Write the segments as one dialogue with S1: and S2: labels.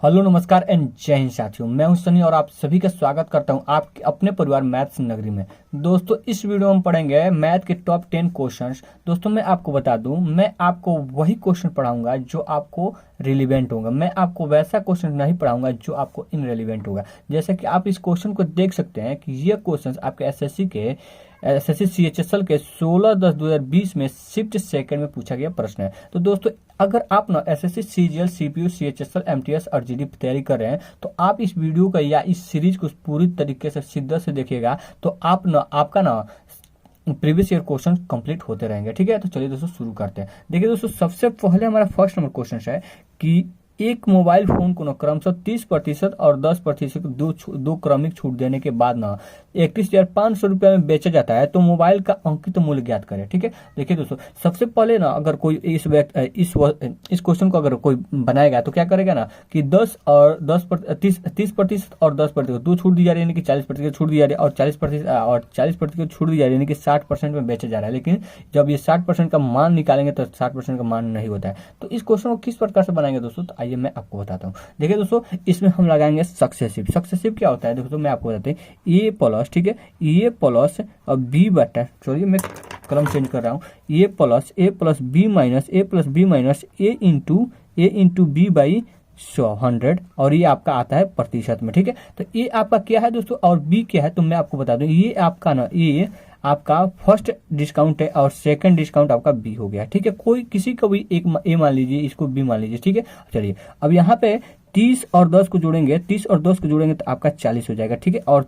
S1: Hello नमस्कार and जय हिंद साथियों। मैं हूं सनी और आप सभी का स्वागत करता हूं आपके अपने परिवार मैथ्स नगरी में। दोस्तों इस वीडियो में हम पढ़ेंगे मैथ के टॉप 10 क्वेश्चंस। दोस्तों मैं आपको बता दूं, मैं आपको वही क्वेश्चन पढ़ाऊंगा जो आपको रिलेवेंट होगा। मैं आपको वैसा क्वेश्चन नहीं पढ़ाऊंगा जो आपको इनरिलेवेंट होगा। जैसे कि आप इस क्वेश्चन को देख सकते हैं कि ये क्वेश्चन आपके एसएससी सीएचएसएल के 16/10/2020 में शिफ्ट सेकंड में पूछा गया प्रश्न है। तो दोस्तों अगर आप ना SSC CGL CPU CHSL MTS और जीडी की तैयारी कर रहे हैं तो आप इस वीडियो का या इस सीरीज को पूरी तरीके से शिद्दत से देखिएगा तो आपका ना प्रीवियस ईयर क्वेश्चन कंप्लीट होते रहेंगे। ठीक है, तो चलिए दोस्तों शुरू करते हैं। देखिए दोस्तों, सबसे पहले हमारा फर्स्ट नंबर क्वेश्चन है कि एक मोबाइल फोन को क्रमशः 30% और 10% दो क्रमिक छूट देने के बाद 31,500 रुपया में बेचा जाता है, तो मोबाइल का अंकित मूल्य ज्ञात करें। ठीक है, देखिए दोस्तों, सबसे पहले अगर कोई इस क्वेश्चन को अगर कोई बनाएगा तो क्या करेगा कि 30% और 10% दो छूट दी जा रही है, यानी कि 40% छूट दी जा रही है, और 40% छूट दी जा रही है, यानी कि 60% में बेचा जा रहा है। लेकिन जब ये 60% का मान निकालेंगे तो 60% का मान नहीं होता है। तो इस क्वेश्चन को किस प्रकार से बनाएंगे दोस्तों, तो आइए मैं आपको बताता हूँ। देखिए दोस्तों, इसमें हम लगाएंगे सक्सेसिव क्या होता है दोस्तों, मैं आपको बताते हैं ए प्लस, ठीक है, ए प्लस और बी बटा, चलिए मैं कलम चेंज कर रहा हूँ, A plus B minus A into B by 100 और ये आपका आता है प्रतिशत में। ठीक है, तो ये आपका क्या है दोस्तों और बी क्या है, तो मैं आपको बता दूं, ये आपका फर्स्ट डिस्काउंट है और सेकंड डिस्काउंट आपका बी हो गया। ठीक है, कोई किसी को भी एक ए मान लीजिए, इसको बी मान लीजिए। ठीक है, चलिए अब यहाँ पे 30 और 10 को जोड़ेंगे, तो आपका 40 हो जाएगा। ठीक है, और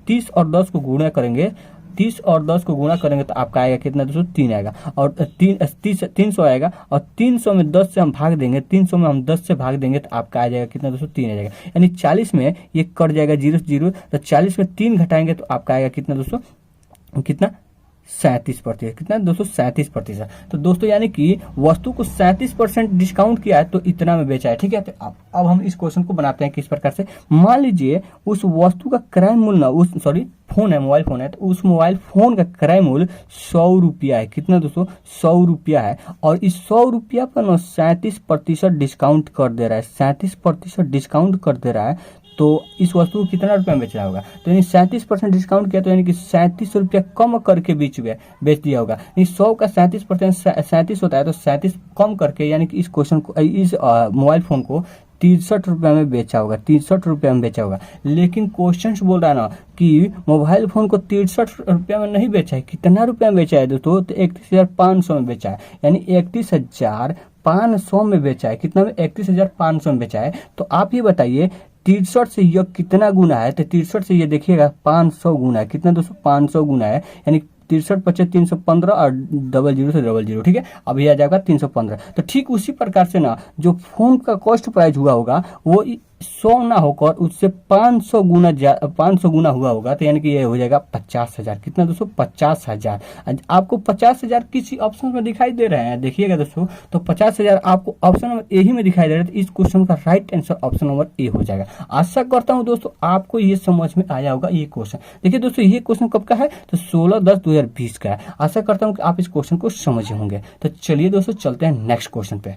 S1: 30 और 10 को गुणा करेंगे, 30 और 10 को गुणा करेंगे तो आपका आएगा कितना दोस्तों, 3 आएगा, और 300 आएगा, और 300 में 10 से हम भाग देंगे, 300 में हम 10 से भाग देंगे तो आपका आ जाएगा कितना दोस्तों, 3 आ जाएगा। यानी 40 में ये कट जाएगा 0, तो 40 में 3 घटाएंगे तो आपका आएगा कितना दोस्तों, कितना 37%। कितना दोस्तों, 37%। तो दोस्तों यानी कि वस्तु को 37% डिस्काउंट किया है तो इतना में बेचा है। ठीक है, तो अब हम इस क्वेश्चन को बनाते हैं किस प्रकार से। मान लीजिए उस वस्तु का क्रय मूल्य फोन है, मोबाइल फोन है, तो उस मोबाइल फोन का क्रय मूल्य 100 रुपया है। कितना दोस्तों, 100 रुपया है, और इस 100 रुपया पर 37% डिस्काउंट कर दे रहा है, 37% डिस्काउंट कर दे रहा है। तो इस वस्तु को कितना रुपया में बेच रहा होगा, तो यानी 37% डिस्काउंट किया, तो यानी कि 37 रुपया कम करके बेच दिया होगा। 100 का 37% 37 होता है, तो 37 कम करके यानी कि इस क्वेश्चन को, इस मोबाइल फोन को 63 रुपया में बेचा होगा, 63 रुपया में बेचा होगा। लेकिन क्वेश्चन बोल रहा है कि मोबाइल फोन को 63 रुपया में नहीं बेचा है, कितना रुपया में बेचा है दोस्तों, तो 31,500 में बेचा है, यानी 31,500 में बेचा है। कितना में, 31,500 में बेचा है। तो आप ये बताइए 63 से यह कितना गुना है, तो 63 से ये देखिएगा 500 गुना है। कितना दोस्तों, 500 गुना है, यानी 63 × 25 315 और 00 से 00। ठीक है, अब ये आ जाएगा 315। तो ठीक उसी प्रकार से जो फोन का कॉस्ट प्राइस हुआ होगा वो 100 ना होकर उससे 500 गुना हुआ होगा, तो यानी कि ये हो जाएगा 50,000। कितना दोस्तों, 50,000। आपको 50,000 किसी ऑप्शन में दिखाई दे रहे हैं, देखिएगा दोस्तों, तो 50,000 आपको ऑप्शन नंबर ए ही में दिखाई दे रहा है, तो इस क्वेश्चन का right answer option number A हो जाएगा। आशा करता हूं दोस्तों आपको ये समझ में आया होगा ये क्वेश्चन। देखिए दोस्तों, ये क्वेश्चन कब का है, तो 16/10/2020 का है। आशा करता हूँ कि आप इस क्वेश्चन को समझे होंगे। तो चलिए दोस्तों चलते हैं नेक्स्ट क्वेश्चन पे।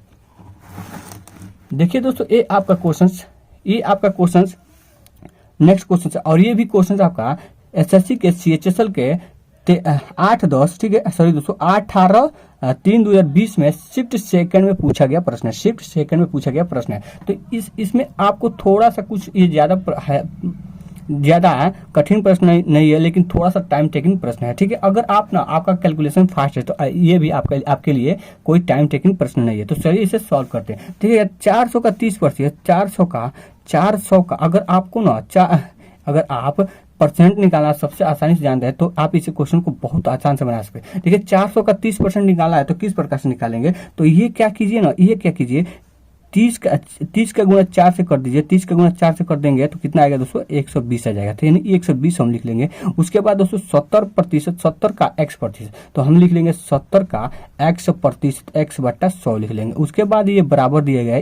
S1: देखिए दोस्तों, ये आपका क्वेश्चन नेक्स्ट क्वेश्चन है, और ये भी क्वेश्चन आपका एसएससी के सीएचएसएल के 8-10, ठीक है, सॉरी दोस्तों 18/3/2020 में शिफ्ट सेकंड में पूछा गया प्रश्न है। तो इसमें आपको थोड़ा सा कुछ ये ज्यादा कठिन प्रश्न नहीं है, लेकिन थोड़ा सा टाइम टेकिंग प्रश्न है। ठीक है, अगर आपका कैलकुलेशन फास्ट है तो ये भी आपके लिए कोई टाइम टेकिंग प्रश्न नहीं है। तो चलिए इसे सॉल्व करते हैं। ठीक है, 400 का 30%, 400 का अगर आपको अगर आप परसेंट निकालना सबसे आसानी से जानते हैं तो आप इस क्वेश्चन को बहुत आसान से बना सकते हैं। देखिए 400 का 30% निकाला है तो किस प्रकार से निकालेंगे, तो ये क्या कीजिए 30 का गुणा 4 से कर दीजिए, 30 का गुणा 4 से कर देंगे तो कितना आएगा दोस्तों, 120 आ जाएगा। तो यानी 120 हम लिख लेंगे। उसके बाद दोस्तों 70% का x प्रतिशत, तो हम लिख लेंगे 70 का x प्रतिशत, x बटा 100 लिख लेंगे। उसके बाद ये बराबर दिया गया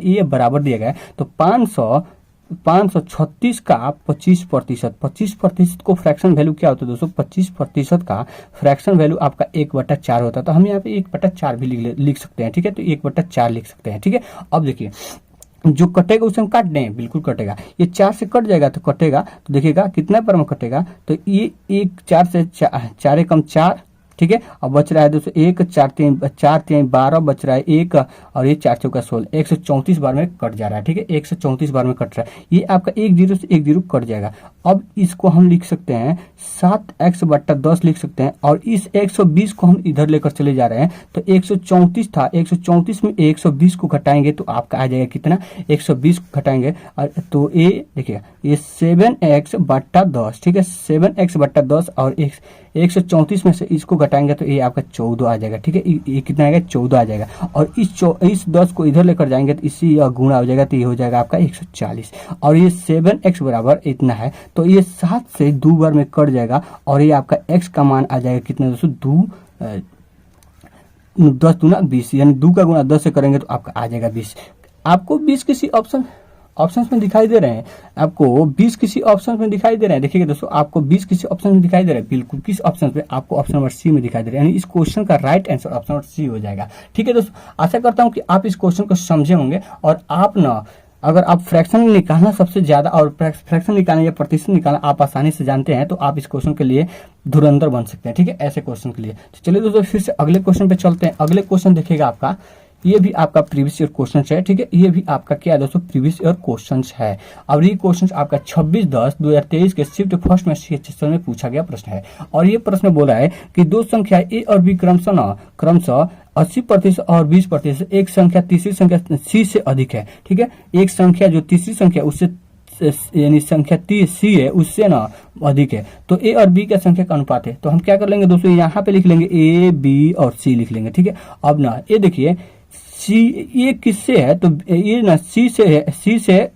S1: है, तो 536 का 25% को फ्रैक्शन वैल्यू क्या होता है दोस्तों, 25% का फ्रैक्शन वैल्यू आपका 1/4 होता है। तो हम यहाँ पे 1/4 भी लिख सकते हैं। ठीक है, तो 1/4 लिख सकते हैं। ठीक है, अब देखिए जो कटेगा उसे हम काट दें, बिल्कुल कटेगा, ये 4 से कट जाएगा तो कटेगा, तो देखिएगा कितना पर में कटेगा, तो ये एक 4 से 4 एकम 4, ठीक है। अब बच रहा है दोस्तों 1 4 3 12 बच रहा है 1, और ये 4 चौका 16, 134 बार में कट जा रहा है, ठीक है, 134 बार में कट रहा है, ये आपका 1 0 से 1 0 कट जाएगा। अब इसको हम लिख सकते हैं 7x/10 लिख सकते हैं, और इस 120 को हम इधर लेकर चले जा रहे हैं, तो 134 था, 134 में 120 को घटाएंगे तो आपका आ जाएगा कितना, 120 घटाएंगे, और तो ये देखिएगा ये 7x/10, ठीक है, 7x/10, और 134 में से इसको घटाएंगे तो ये आपका 14 आ जाएगा, ठीक है, ये कितना आएगा, 14 आ जाएगा, और इस 10 को इधर लेकर जाएंगे तो इसी गुणा हो जाएगा, तो ये हो जाएगा आपका 140, और ये 7x बराबर इतना है, तो ये 7 से 2 बार में कट जाएगा, और ये आपका x का मान आ जाएगा कितना दोस्तों, 10 दूना 20, यानी 2 का गुणा 10 से करेंगे तो आपका आ जाएगा 20। आपको 20 किसी ऑप्शन में दिखाई दे रहे हैं, आपको 20 किसी ऑप्शन में दिखाई दे रहे हैं, देखिएगा दोस्तों आपको 20 किसी ऑप्शन में दिखाई दे रहे हैं, बिल्कुल किस ऑप्शन पे, आपको ऑप्शन नंबर सी में दिखाई दे रहा है, यानी इस क्वेश्चन का right answer option number C हो जाएगा, ठीक है दोस्तों। आशा करता हूं कि आप इस क्वेश्चन को समझे होंगे, और आप ना अगर आप फ्रैक्शन निकालना सबसे ज्यादा, और फ्रैक्शन निकालना या प्रतिशत निकालना आप आसानी से जानते हैं, तो आप इस क्वेश्चन के लिए धुरंधर बन सकते हैं, ठीक है, ऐसे क्वेश्चन के लिए। तो चलिए दोस्तों फिर से अगले क्वेश्चन पे चलते हैं। अगले क्वेश्चन देखिएगा आपका, ये भी आपका प्रीवियस ईयर क्वेश्चन है, ठीक है, ये भी आपका क्या है दोस्तों, प्रीवियस ईयर क्वेश्चन है। अब ये क्वेश्चन आपका 26/10/2023 के शिफ्ट फर्स्ट में सेक्शन में पूछा गया प्रश्न है, और ये प्रश्न बोला है कि दो संख्या ए और बी क्रमशः 80% और 20%, एक संख्या तीसरी संख्या सी से अधिक है, ठीक है, एक संख्या जो तीसरी संख्या उससे यानी संख्या सी है उससे ना अधिक है, तो ए और बी का संख्या का अनुपात है। तो हम क्या कर लेंगे दोस्तों, यहाँ पे लिख लेंगे ए बी और सी लिख लेंगे, ठीक है। अब ना ये देखिए सी ये किससे है, तो ये ना सी से है, सी से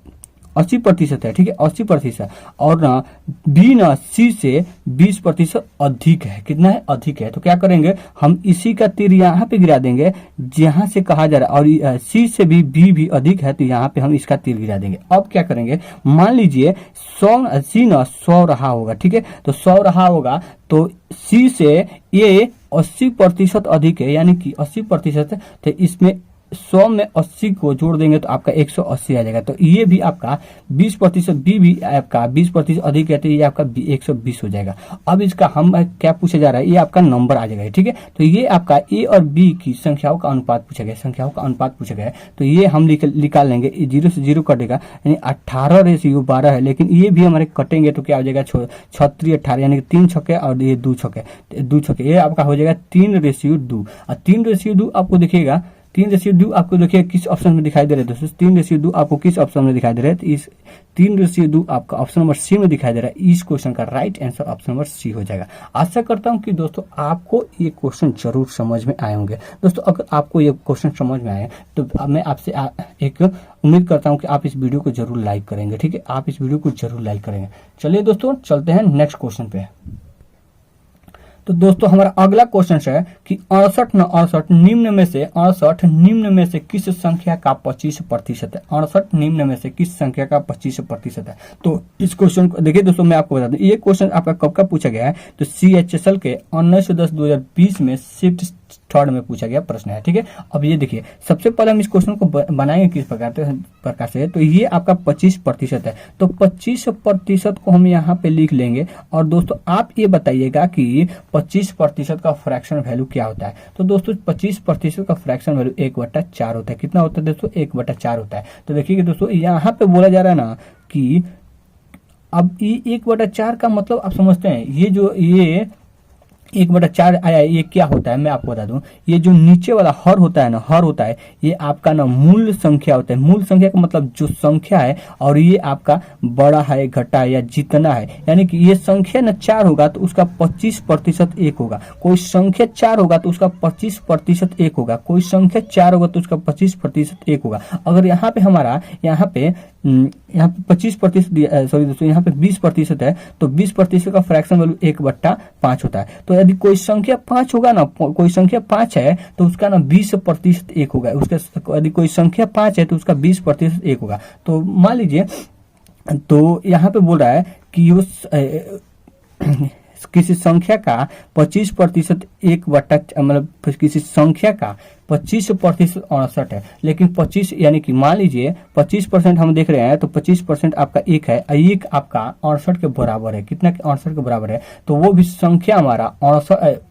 S1: 80% है, ठीक है, 80%, और ना बी ना सी से 20% अधिक है, कितना है, अधिक है। तो क्या करेंगे हम इसी का तीर यहाँ पे गिरा देंगे जहां से कहा जा रहा है, और सी से भी बी भी अधिक है, तो यहाँ पे हम इसका तीर गिरा देंगे। अब क्या करेंगे, मान लीजिए 100 सी ना 100 रहा होगा, ठीक है, तो 100 रहा होगा, तो सी से ये 80% अधिक है, यानी कि 80%, तो इसमें 100 में 80 को जोड़ देंगे तो आपका 180 आ जाएगा। तो ये भी आपका 20%, बी भी आपका 20% अधिक है, तो ये आपका 120 हो जाएगा। अब इसका हम क्या पूछा जा रहा है, ये आपका नंबर आ जाएगा, ठीक है। तो ये आपका ए और बी की संख्याओं का अनुपात पूछा गया, संख्याओं का अनुपात पूछा गया है, तो ये हम निकाल लेंगे, 0 से 0 कटेगा, यानी 18:12 है, लेकिन ये भी हमारे कटेंगे तो क्या हो जाएगा, 36/18, यानी 3 छक्के और ये 2 छक्के, ये आपका हो जाएगा 3:2, और 3:2 आपको देखिएगा, 3:2 आपको देखिए किस ऑप्शन में दिखाई दे रहा है दोस्तों, 3:2 आपको किस ऑप्शन में दिखाई दे रहा है, तो इस 3:2 आपका ऑप्शन नंबर सी में दिखाई दे रहा है। इस क्वेश्चन का right answer option number C हो जाएगा। आशा करता हूं कि दोस्तों आपको ये क्वेश्चन जरूर समझ में आए होंगे। दोस्तों अगर आपको ये क्वेश्चन समझ में आए तो मैं आपसे एक उम्मीद करता हूं कि आप इस वीडियो को जरूर लाइक करेंगे, ठीक है, आप इस वीडियो को जरूर लाइक करेंगे। चलिए दोस्तों चलते हैं नेक्स्ट क्वेश्चन पे। तो दोस्तों हमारा अगला क्वेश्चन है कि 68 निम्न में से किस संख्या का 25% है, 68 निम्न में से किस संख्या का 25% है। तो इस क्वेश्चन को देखिए दोस्तों, मैं आपको बता दूं ये क्वेश्चन आपका कब का पूछा गया है, तो CHSL के 19/10/2020 में शिफ्ट थर्ड में पूछा गया प्रश्न है, ठीक है। अब ये देखिए सबसे पहले हम इस क्वेश्चन को बनाएंगे किस प्रकार से, तो ये आपका 25% है, तो 25% को हम यहाँ पे लिख लेंगे। और दोस्तों आप ये बताइएगा कि 25% का फ्रैक्शन वैल्यू क्या होता है। तो दोस्तों 25% का फ्रैक्शन वैल्यू 1/4 होता है। कितना होता है दोस्तों, 1/4 होता है। तो देखिए दोस्तों यहाँ पे बोला जा रहा है ना कि अब ये 1/4 का मतलब आप समझते हैं, ये जो ये 1/4 आया ये क्या होता है, मैं आपको बता दूं, ये जो नीचे वाला हर होता है ना, हर होता है ये आपका ना मूल संख्या होता है। मूल संख्या का मतलब जो संख्या है और ये आपका बड़ा है, घटा है या जितना है, यानी कि ये संख्या ना 4 होगा तो उसका 25% 1 होगा। कोई संख्या 4 होगा तो उसका 25% 1 होगा। कोई संख्या 4 होगा तो उसका 25% 1 होगा। अगर यहाँ पे हमारा यहाँ पे 25% सॉरी दोस्तों यहाँ पे 20% है, तो 20% का फ्रैक्शन वैल्यू 1/5 होता है। तो यदि कोई संख्या 5 होगा ना, कोई संख्या 5 है तो उसका ना 20% 1 होगा। उसका यदि कोई संख्या 5 है तो उसका 20% 1 होगा। तो मान लीजिए, तो यहाँ पे बोल रहा है कि उस किसी संख्या का 25% 1/, मतलब किसी संख्या का 25% 68 है, लेकिन 25 यानी कि मान लीजिए 25% हम देख रहे हैं तो 25% आपका 1 है, 1 आपका 68 के बराबर है। कितना 68 के बराबर है? तो वो भी संख्या हमारा 68,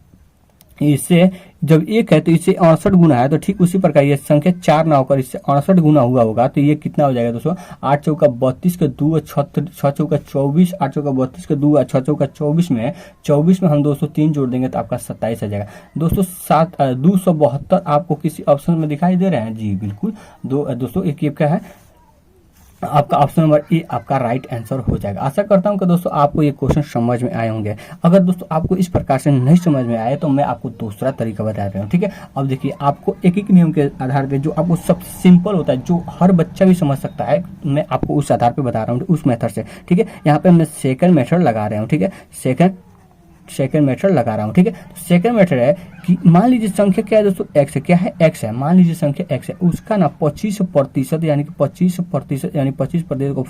S1: इससे जब 1 है तो इससे 68 गुना है, तो ठीक उसी प्रकार ये संख्या 4 ना होकर इससे 68 गुना हुआ होगा, तो ये कितना हो जाएगा दोस्तों? 8 चौका 32 के 2 6 चौका 24, 8 चौका 32 के 2 6 चौका 24 में 24 में हम दोस्तों 3 जोड़ देंगे तो आपका 27 आ जाएगा दोस्तों। 272 आपको किसी ऑप्शन में दिखाई दे रहे हैं? जी बिल्कुल दोस्तों, एक ये क्या है आपका ऑप्शन नंबर ए आपका राइट आंसर हो जाएगा। आशा करता हूं कि दोस्तों आपको ये क्वेश्चन समझ में आए होंगे। अगर दोस्तों आपको इस प्रकार से नहीं समझ में आए तो मैं आपको दूसरा तरीका बता रहा हूँ, ठीक है। अब देखिए, आपको एक एक नियम के आधार पे जो आपको सबसे सिंपल होता है, जो हर बच्चा भी समझ सकता है, मैं आपको उस आधार पे बता रहा हूँ, उस मेथड से, ठीक है। यहाँ पे मैं सेकंड मेथड लगा रहा हूँ, ठीक है, सेकंड मेथड लगा रहा हूँ, ठीक है। सेकंड मेथड है कि मान लीजिए संख्या क्या है दोस्तों? एक्स है। क्या है? एक्स है। मान लीजिए संख्या एक्स है, उसका ना 25% यानी कि 25% यानी 25% को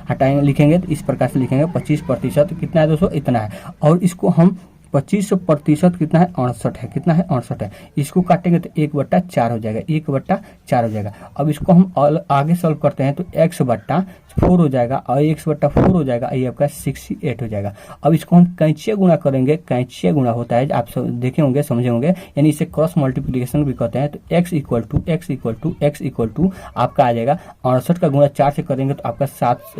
S1: हटाएंगे, लिखेंगे तो इस प्रकार से लिखेंगे 25% कितना है दोस्तों? इतना है। और इसको हम 25% कितना है? 68 है। कितना है? 68 है। इसको काटेंगे तो 1/4 हो जाएगा, 1/4 हो जाएगा। अब इसको हम आगे सॉल्व करते हैं तो x/4 हो जाएगा, और x/4 हो जाएगा, ये आपका 68 हो जाएगा। अब इसको हम कैंचिया गुना करेंगे, कैंचिया गुना होता है, आप सब देखे होंगे, समझे होंगे, यानी इसे क्रॉस मल्टीप्लीकेशन भी कहते हैं। तो x इक्वल टू आपका आ जाएगा 68 का गुणा 4 से करेंगे तो आपका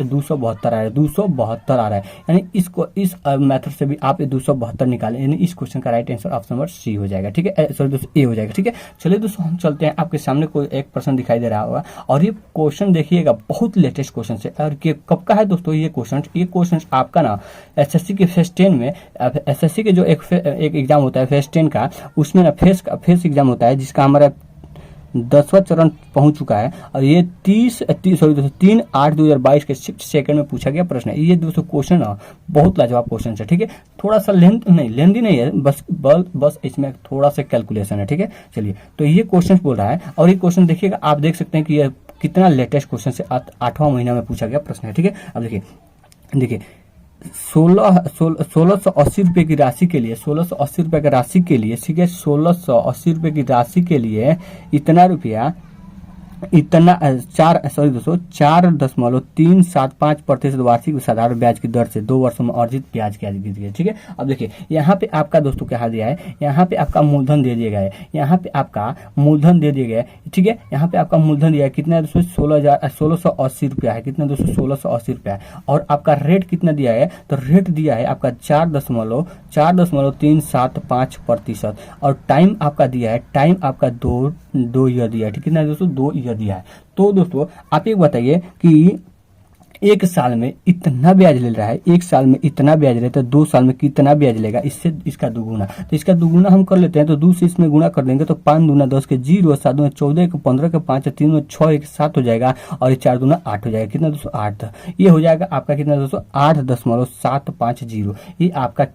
S1: 272 आ रहा है, 272 आ रहा है। यानी इसको इस मेथड से भी आप 272 निकालें, यानी इस क्वेश्चन का right answer option number C हो जाएगा, ठीक है, सॉरी दोस्तों ए हो जाएगा, ठीक है। चलिए दोस्तों हम चलते हैं, आपके सामने कोई एक प्रश्न दिखाई दे रहा होगा, और ये क्वेश्चन देखिएगा बहुत लेटेस्ट क्वेश्चन है। और ये कब का है दोस्तों? ये क्वेश्चन आपका ना एसएससी के फेज 10 में, एसएससी के जो एक एग्जाम होता है फेज 10 का, उसमें ना फेज एग्जाम होता है, जिसका हमारा 10वां चरण पहुंच चुका है। और ये 3/8/2022 के 6 सेकंड में पूछा गया प्रश्न है। ये दोस्तों क्वेश्चन ना बहुत लाजवाब क्वेश्चन है, ठीक है। थोड़ा सा लेंदी नहीं है, बस इसमें थोड़ा सा कैलकुलेशन है, ठीक है। चलिए, तो ये क्वेश्चन बोल रहा है, और ये क्वेश्चन देखिएगा, आप देख सकते हैं कि ये कितना लेटेस्ट क्वेश्चन से 8वां महीना में पूछा गया प्रश्न है, ठीक है। अब देखिए 1680 रुपए की राशि के लिए, 1680 रुपए की राशि के लिए, ठीक है, 1680 रुपए की राशि के लिए इतना रुपया, इतना 4.375% वार्षिक साधारण ब्याज की दर से 2 वर्षों में अर्जित ब्याज की गिरी, ठीक है। अब देखिए, यहाँ पे आपका दोस्तों क्या दिया है, यहाँ पे आपका मूलधन दे दिया गया है, यहाँ पे आपका मूलधन दे दिया गया है, ठीक है। यहाँ पे आपका मूलधन दिया है कितना है दोस्तों? 1680 रुपया है। कितना दोस्तों? 1680 रुपया है। और आपका रेट कितना दिया है? तो रेट दिया है आपका 4.375%, और टाइम आपका दिया है, टाइम आपका 2 ईयर दिया है, ठीक है ना दोस्तों? 2 ईयर दिया है। तो दोस्तों आप एक बताइए कि एक साल में इतना ब्याज ले रहा है, एक साल में इतना ब्याज लेता है, 2 साल में कितना ब्याज लेगा? इससे इसका दुगुना, तो इसका दुगुना हम कर लेते हैं, तो 2 से इसमें गुना कर देंगे तो 5 दूना 10 के 0, 7 दूना 14 के 15 के 5, 3 दूना 6, 1 7 हो जाएगा, और 4 दूना 8 हो जाएगा। कितना दोस्तों? 8। ये हो जाएगा आपका कितना दोस्तों? 8.750। ये आपका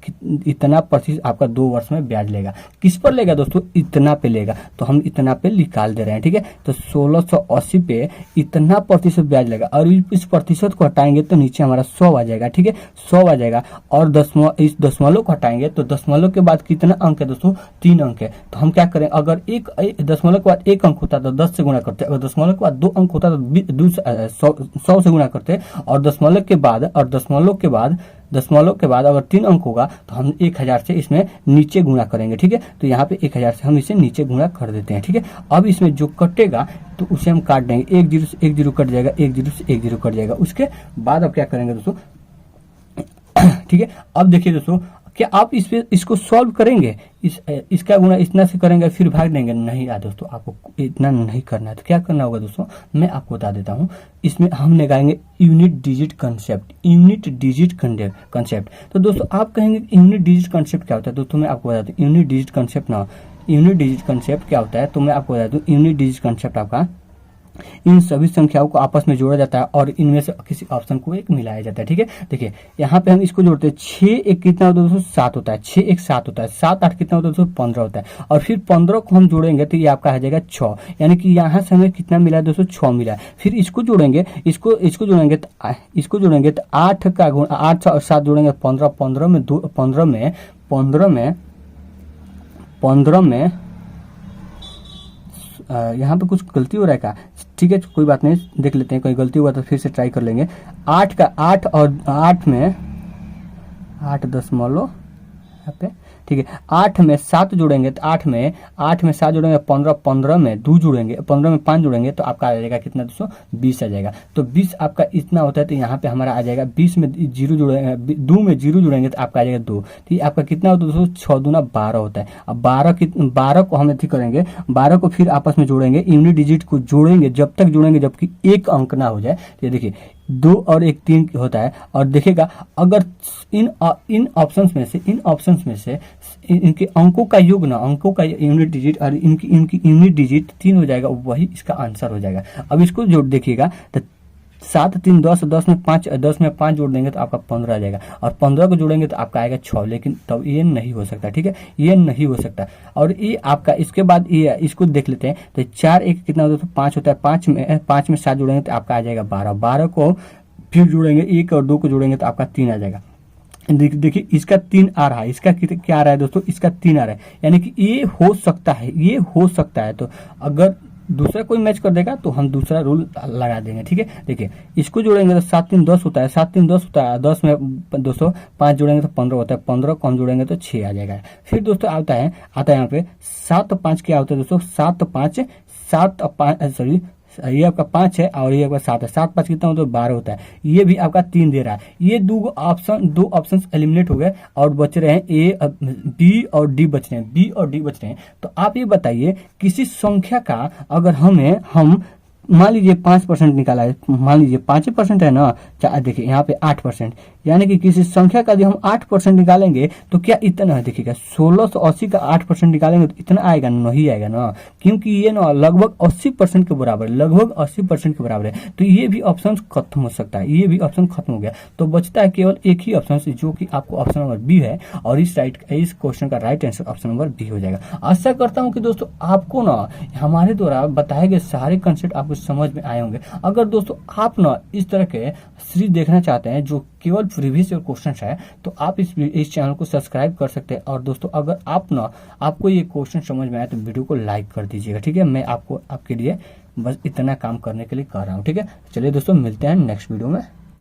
S1: इतना प्रतिशत आपका 2 वर्ष में ब्याज लेगा। किस पर लेगा दोस्तों? इतना पे लेगा, तो हम इतना पे निकाल दे रहे हैं, ठीक है। तो 1680 पे इतना प्रतिशत ब्याज लेगा, और इस प्रतिशत को हटाएंगे तो नीचे हमारा 100 आ जाएगा, ठीक है, 100 आ जाएगा। और इस दशमलव को हटाएंगे तो दशमलव के बाद कितना अंक है दोस्तों? 3 अंक है। तो हम क्या करें, अगर एक दशमलव के बाद 1 अंक होता तो 10 से गुणा करते, अगर दशमलव के बाद 2 अंक होता तो 100 से गुणा करते, और दशमलव के बाद अगर 3 अंक होगा तो हम 1000 से इसमें नीचे गुणा करेंगे, ठीक है। तो यहाँ पे 1000 से हम इसे नीचे गुणा कर देते हैं, ठीक है। अब इसमें जो कटेगा तो उसे हम काट देंगे, 1 0 से 1 0 कट जाएगा, 1 0 से 1 0 कट जाएगा। उसके बाद अब क्या करेंगे दोस्तों? ठीक है, अब देखिए दोस्तों, क्या आप इसको सॉल्व करेंगे? इसका गुणा इतना से करेंगे फिर भाग देंगे? नहीं दोस्तों, आपको इतना नहीं करना है। तो क्या करना होगा दोस्तों, मैं आपको बता देता हूं। इसमें हम लगाएंगे यूनिट डिजिट कंसेप्ट। तो दोस्तों आप कहेंगे यूनिट डिजिट कंसेप्ट क्या होता है? दोस्तों मैं आपको बताता हूँ यूनिट डिजिट कंसेप्ट क्या होता है, तो मैं आपको बता दूं यूनिट डिजिट कंसेप्ट आपका इन सभी संख्याओं को आपस में जोड़ा जाता है और इनमें से किसी ऑप्शन को एक मिलाया जाता है। ठीक है, देखिए यहाँ पे हम इसको जोड़ते हैं, 6 एक कितना होता है दोस्तों, 7 होता है, 6 एक 7 होता है, 7 8 कितना होता है दोस्तों, 15 होता है, और फिर 15 को हम जोड़ेंगे तो ये आपका आ जाएगा 6, यानी कि यहाँ से हमें कितना मिला है दोस्तों, 6 मिला है। फिर इसको जोड़ेंगे, इसको जोड़ेंगे तो 8 का गुण 8 और 7 जोड़ेंगे 15, 15 में यहाँ पे कुछ गलती हो रहा है क्या, ठीक है कोई बात नहीं, देख लेते हैं, कोई गलती हुआ तो फिर से ट्राई कर लेंगे। 8 का 8 और 8 में 8 दशमलव यहाँ पे, ठीक है, 8 में 7 जोड़ेंगे तो 8 में 7 जोड़ेंगे 15, 15 में 2 जोड़ेंगे, 15 में 5 जोड़ेंगे तो आपका आ जाएगा कितना दोस्तों, 20 आ जाएगा। तो 20 आपका इतना होता है, तो यहाँ पे हमारा आ जाएगा 20 में 0 जोड़ेंगे, 2 में 0 जोड़ेंगे तो आपका आ जाएगा 2, तो ये आपका कितना होता है दोस्तों, 6 दूना 12 होता है। अब 12 को हम ठीक करेंगे, 12 को फिर आपस में जोड़ेंगे, यूनिट डिजिट को जोड़ेंगे जब तक जोड़ेंगे जबकि एक अंक ना हो जाए। तो ये देखिए 2 और 1 3 होता है, और देखिएगा अगर इन ऑप्शंस में से इनके अंकों का योग ना, अंकों का यूनिट डिजिट और इनकी यूनिट डिजिट 3 हो जाएगा, वही इसका आंसर हो जाएगा। अब इसको जोड़ देखिएगा तो 7 3 10, 10 में 5 जोड़ देंगे तो आपका 15 आ जाएगा, और 15 को जोड़ेंगे तो आपका आएगा 6, लेकिन तब ये नहीं हो सकता। ठीक है, ये नहीं हो सकता। और ये आपका इसके बाद ये इसको देख लेते हैं, तो 4 1 कितना होता है, 5 होता है, 5 में 7 जोड़ेंगे तो आपका आ जाएगा 12, 12 को फिर जोड़ेंगे 1 और 2 को जोड़ेंगे तो आपका 3 आ जाएगा। देखिए इसका 3 आ रहा है, इसका क्या आ रहा है दोस्तों, इसका 3 आ रहा है, यानी कि ये हो सकता है। तो अगर दूसरा कोई मैच कर देगा तो हम दूसरा रूल लगा देंगे। ठीक है, देखिए इसको जोड़ेंगे तो 7 3 10 होता है, 7 3 10 होता है, 10 में दोस्तों 5 जोड़ेंगे तो 15 होता है, 15 को हम जोड़ेंगे तो 6 आ जाएगा। फिर दोस्तों आता है यहाँ पे 7 5 क्या होता है दोस्तों, 7 5 ये आपका 5 है और ये आपका 7 है, 7 5 कितना होता है, 12 होता है, ये भी आपका 3 दे रहा है। ये दो ऑप्शन एलिमिनेट हो गए और बच रहे हैं बी और डी बच रहे हैं। तो आप ये बताइए किसी संख्या का अगर हम मान लीजिए 5% निकाला है, मान लीजिए 5% है ना, देखिए यहाँ पे 8%, यानी कि किसी संख्या का यदि हम 8% निकालेंगे तो क्या इतना है, देखिएगा 1680 का 8% निकालेंगे तो इतना आएगा, नहीं आएगा ना, क्योंकि ये ना लगभग 80% के बराबर है, तो ये भी ऑप्शन खत्म हो सकता है, ये भी ऑप्शन खत्म हो गया। तो बचता है केवल एक ही ऑप्शन जो कि आपको ऑप्शन नंबर बी है, और इस क्वेश्चन का right answer option number B हो जाएगा। आशा करता हूँ कि दोस्तों आपको ना हमारे द्वारा बताए गए सारे कंसेप्ट आपको समझ में आए होंगे। अगर दोस्तों आप ना इस तरह के सीरीज देखना चाहते हैं जो केवल प्रीवियस ईयर क्वेश्चन है, तो आप इस चैनल को सब्सक्राइब कर सकते हैं। और दोस्तों अगर आपको ये क्वेश्चन समझ में आया तो वीडियो को लाइक कर दीजिएगा। ठीक है, मैं आपके लिए बस इतना काम करने के लिए कर रहा हूँ। ठीक है, चलिए दोस्तों मिलते हैं नेक्स्ट वीडियो में।